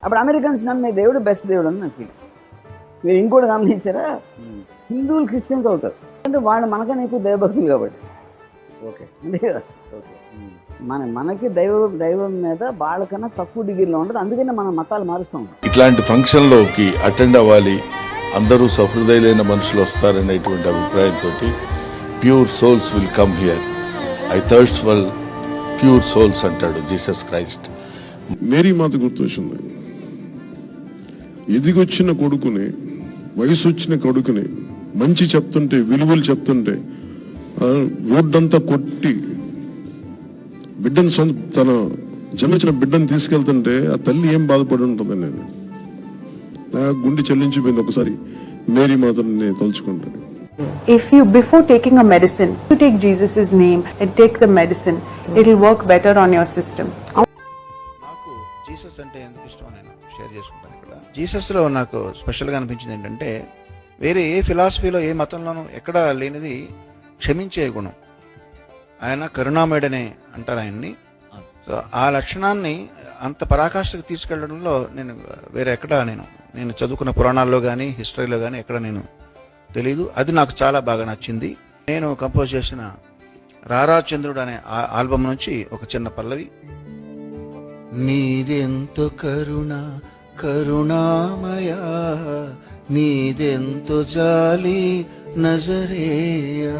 అప్పుడు అమెరికన్స్ నమ్మే దేవుడు బెస్ట్ దేవుడు అని నాకు ఫీల్. మీరు ఇంకోటి గమనించారా, హిందువులు క్రిస్టియన్స్ అవుతారు అంటే వాళ్ళు మనకన్నా ఎక్కువ దైవభక్తులు కాబట్టి. ఓకే అంతే కదా, ఓకే మనకి దైవం మీద వాళ్ళకన్నా తక్కువ డిగ్రీలో ఉంటుంది. అందుకనే మన మతాలు మారుస్తూ ఉంటాం. ఇట్లాంటి ఫంక్షన్లోకి అటెండ్ అవ్వాలి, అందరూ సహృదయులైన మనుషులు వస్తారనేటువంటి అభిప్రాయంతో pure souls will come here. I thirst for pure souls అంటాడు జీసస్ క్రైస్ట్. మేరీ మాత గుర్తొచ్చింది. ఎదిగొచ్చిన కొడుకుని, వయసు వచ్చిన కొడుకుని మంచి చెప్తుంటే, విలువలు చెప్తుంటే రోడ్డంతా కొట్టి బిడ్డను తన జన్మించిన బిడ్డను తీసుకెళ్తుంటే ఆ తల్లి ఏం బాధపడి ఉంటుంది అనేది నా గుండె చెల్లించిపోయింది ఒకసారి Mary మాతని తలుచుకుంటాను. If you, before taking a medicine, you take Jesus' name and take the medicine, it will work better on your system. నాకు జీసస్ అంటే ఎందుకు ఇష్టం నేను షేర్ చేసుకుంటాను ఇక్కడ. జీసస్లో నాకు స్పెషల్గా అనిపించింది ఏంటంటే, వేరే ఏ ఫిలాసఫీలో ఏ మతంలోనూ ఎక్కడా లేనిది క్షమించే గుణం. ఆయన కరుణామయుడనే అంటారు ఆయన్ని. సో ఆ లక్షణాన్ని అంత పరాకాష్ఠకు తీసుకెళ్లడంలో నేను వేరే ఎక్కడ నేను చదువుకున్న పురాణాల్లో కానీ హిస్టరీలో కానీ ఎక్కడ నేను తెలీదు. అది నాకు చాలా బాగా నచ్చింది. నేను కంపోజ్ చేసిన రారా చంద్రుడు అనే ఆల్బమ్ నుంచి ఒక చిన్న పల్లవి. నీదెంతో కరుణామయా, నీదెంతో జాలి నజరేయా.